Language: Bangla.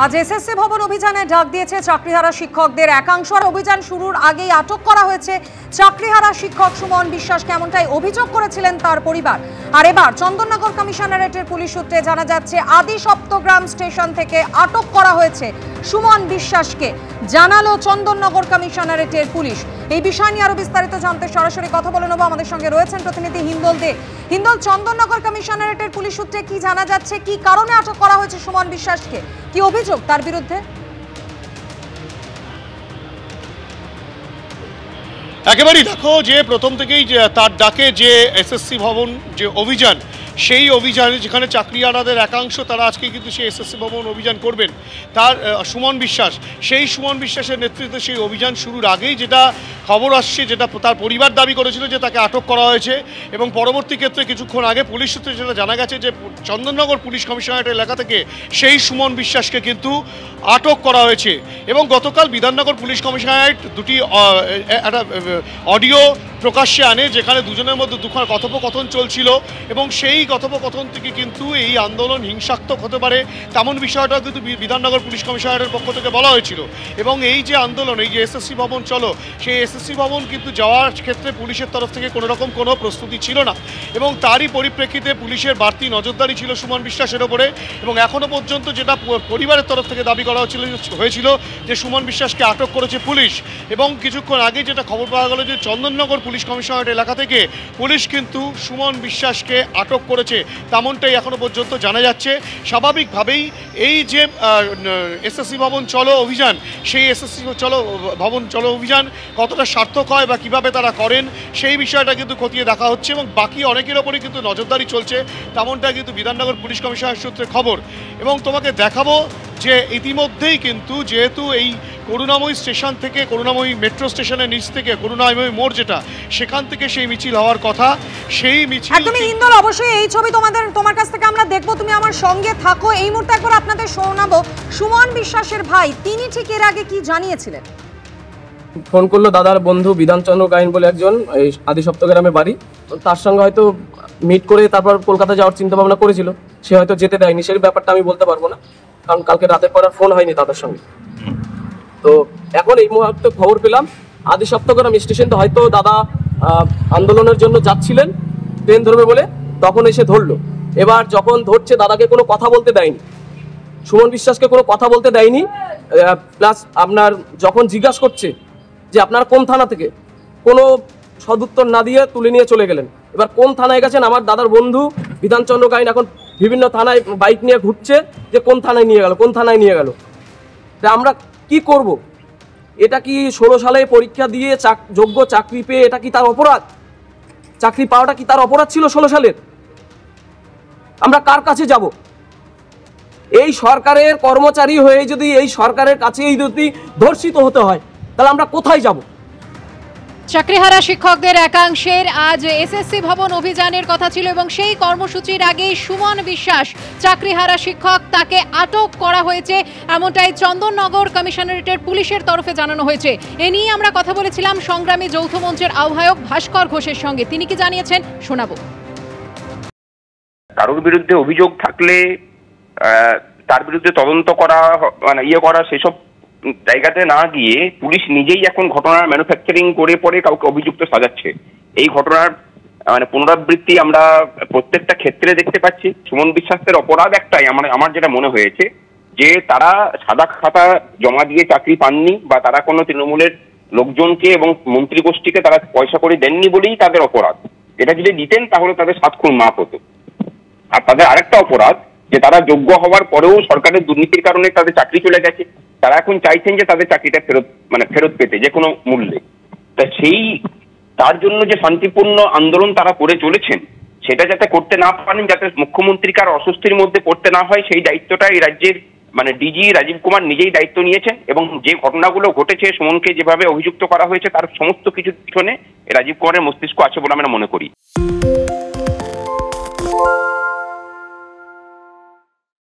আজ এসএসসি ভবন অভিযানে ডাক দিয়েছে চাকরিহারা শিক্ষকদের একাংশ। আর অভিযান শুরুর আগেই আটক করা হয়েছে চাকরিহারা শিক্ষক সুমন বিশ্বাসকে, এমনটাই অভিযোগ করেছিলেন তার পরিবার। আর এবার চন্দননগর কমিশনারেটের পুলিশ সূত্রে জানা যাচ্ছে আদি সপ্তগ্রাম স্টেশন থেকে আটক করা হয়েছে সুমন বিশ্বাসকে, জানালো চন্দননগর কমিশনারেটের পুলিশ। এই বিষয় নিয়ে আরো বিস্তারিত জানতে সরাসরি কথা বলে নেব, আমাদের সঙ্গে রয়েছেন প্রতিনিধি হিন্দল দে। হিন্দল, চন্দননগর কমিশনারেটের পুলিশ সূত্রে কি জানা যাচ্ছে, কি কারণে আটক করা হয়েছে সুমন বিশ্বাসকে, কি অভিযোগ তার বিরুদ্ধে? একেবারেই দেখো যে প্রথম থেকেই তার ডাকে যে এসএসসি ভবন যে অভিযান, সেই অভিযানে যেখানে চাকরিহারাদের একাংশ তারা আজকে কিন্তু সেই এসএসসি ভবন অভিযান করবেন, তার সুমন বিশ্বাস, সেই সুমন বিশ্বাসের নেতৃত্বে সেই অভিযান শুরুর আগেই যেটা খবর আসছে, যেটা তার পরিবার দাবি করেছিল যে তাকে আটক করা হয়েছে। এবং পরবর্তী ক্ষেত্রে কিছুক্ষণ আগে পুলিশ সূত্রে যেটা জানা গেছে যে চন্দননগর পুলিশ কমিশনারেট এলাকা থেকে সেই সুমন বিশ্বাসকে কিন্তু আটক করা হয়েছে। এবং গতকাল বিধাননগর পুলিশ কমিশনারেট দুটি একটা অডিও প্রকাশ্যে আনে, যেখানে দুজনের মধ্যে দুখানা কথোপকথন চলছিল এবং সেই কথোপকথন থেকে কিন্তু এই আন্দোলন হিংসাত্মক হতে পারে তেমন বিষয়টাও কিন্তু বিধাননগর পুলিশ কমিশনারেটের পক্ষ থেকে বলা হয়েছিল। এবং এই যে আন্দোলন, এই যে এসএসসি ভবন চলো, সেই এসএসসি ভবন কিন্তু যাওয়ার ক্ষেত্রে পুলিশের তরফ থেকে কোনো রকম কোনো প্রস্তুতি ছিল না এবং তারই পরিপ্রেক্ষিতে পুলিশের বাড়তি নজরদারি ছিল সুমন বিশ্বাসের ওপরে। এবং এখনও পর্যন্ত যেটা পরিবারের তরফ থেকে দাবি করা হয়েছিল যে সুমন বিশ্বাসকে আটক করেছে পুলিশ। এবং কিছুক্ষণ আগে যেটা খবর পাওয়া গেল যে চন্দননগর পুলিশ কমিশনারেট এলাকা থেকে পুলিশ কিন্তু সুমন বিশ্বাসকে আটক করেছে, তেমনটাই এখনো পর্যন্ত জানা যাচ্ছে। স্বাভাবিকভাবেই এই যে এসএসসি ভবন চলো অভিযান, সেই এসএসসি ভবন চলো অভিযান কতটা সার্থক হয় বা কিভাবে তারা করেন, সেই বিষয়টা কিন্তু খতিয়ে দেখা হচ্ছে এবং বাকি অনেকের ওপরই কিন্তু নজরদারি চলছে, তেমনটা কিন্তু বিধাননগর পুলিশ কমিশনারের সূত্রে খবর। এবং তোমাকে দেখাবো যে ইতিমধ্যেই কিন্তু যেহেতু এই করুণাময়ী স্টেশন থেকে, করুণাময়ী মেট্রো স্টেশনের নিচ থেকে করুণাময়ী মোড় যেটা, সেখান থেকে সেই মিছিল হওয়ার কথা, সেই মিছিল একদমই হিন্দল, অবশ্যই এই ছবি তোমার কাছ থেকে আমরা দেখবো, তুমি আমার সঙ্গে থাকো। এই মুহূর্তে একবার আপনাদের শোনাবো সুমন বিশ্বাসের ভাই, তিনি ঠিক এর আগে কি জানিয়েছিলেন। ফোন করলো দাদার বন্ধু বিধানচন্দ্র গাইন বলে একজন, এই আদি সপ্তগ্রামে বাড়ি, তার সঙ্গে হয়তো মিট করে তারপর কলকাতা যাওয়ার চিন্তা ভাবনা করেছিল, সে হয়তো যেতে দেয়নি, সেই ব্যাপারটা আমি বলতে পারবো না, কারণ কালকে রাতের পর আর ফোন হয়নি তাদের সঙ্গে। তো এখন এই মুহূর্তে খবর পেলাম আদি সপ্তগ্রাম স্টেশন তো হয়তো দাদা আন্দোলনের জন্য যাচ্ছিলেন, ট্রেন ধরবে বলে, তখন এসে ধরলো। এবার যখন ধরছে দাদাকে কোনো কথা বলতে দেয়নি, সুমন বিশ্বাসকে কোনো কথা বলতে দেয়নি, প্লাস আপনার যখন জিজ্ঞাসা করছে যে আপনারা কোন থানা থেকে, কোনো সদুত্তর না দিয়ে তুলে নিয়ে চলে গেলেন। এবার কোন থানায় গেছেন, আমার দাদার বন্ধু বিধানচন্দ্র গাইন এখন বিভিন্ন থানায় বাইক নিয়ে ঘুরছে যে কোন থানায় নিয়ে গেল, কোন থানায় নিয়ে গেল। তা আমরা কি করব? এটা কি 16 সালে পরীক্ষা দিয়ে যোগ্য চাকরি পেয়ে এটা কি তার অপরাধ? চাকরি পাওয়াটা কি তার অপরাধ ছিল 16 সালের? আমরা কার কাছে যাব? এই সরকারের কর্মচারী হয়ে যদি এই সরকারের কাছেই যদি ধর্ষিত হতে হয়, তাহলে আমরা কোথায় যাব? চাকরিহারা শিক্ষকদের একাংশের আজ এসএসসি ভবন অভিযানের কথা ছিল এবং সেই কর্মসূচির আগেই সুমন বিশ্বাস, চাকরিহারা শিক্ষক, তাকে আটক করা হয়েছে, এমনটাই চন্দননগর কমিশনারেটের পুলিশের তরফে জানানো হয়েছে। এ নিয়ে আমরা কথা বলেছিলাম সংগ্রামী যৌথ মঞ্চের আহ্বায়ক ভাস্কর ঘোষের সঙ্গে, তিনি কি জানিয়েছেন শোনাবো। কারোর বিরুদ্ধে অভিযোগ থাকলে তার বিরুদ্ধে তদন্ত করা, মানে করা, সেসব জায়গাতে না গিয়ে পুলিশ নিজেই এখন ঘটনার ম্যানুফ্যাকচারিং করে পরে কাউকে অভিযুক্ত সাজাচ্ছে। এই ঘটনার মানে পুনরাবৃত্তি আমরা প্রত্যেকটা ক্ষেত্রে দেখতে পাচ্ছি। সুমন বিশ্বাসের অপরাধ একটাই, আমার যেটা মনে হয়েছে, যে তারা সাদা খাতা জমা দিয়ে চাকরি পাননি বা তারা কোনো তৃণমূলের লোকজনকে এবং মন্ত্রী গোষ্ঠীকে তারা পয়সা করে দেননি বলেই তাদের অপরাধ। এটা যদি দিতেন তাহলে তাদের 7 খুন মাফ হতো। আর তাদের আরেকটা অপরাধ যে তারা যোগ্য হওয়ার পরেও সরকারের দুর্নীতির কারণে তাদের চাকরি চলে গেছে, তারা এখন চাইছেন যে তাদের চাকরিটা ফেরত পেতে যে কোনো মূল্যে। তা তার জন্য যে শান্তিপূর্ণ আন্দোলন তারা করে চলেছেন, সেটা যাতে করতে না পারেন, যাতে মুখ্যমন্ত্রীকে আর অস্বস্তির মধ্যে পড়তে না হয়, সেই দায়িত্বটা এই রাজ্যের ডিজি রাজীব কুমার নিজেই দায়িত্ব নিয়েছেন। এবং যে ঘটনাগুলো ঘটেছে, সুমনকে যেভাবে অভিযুক্ত করা হয়েছে, তার সমস্ত কিছুর পিছনে রাজীব কুমারের মস্তিষ্ক আছে বলে আমরা মনে করি।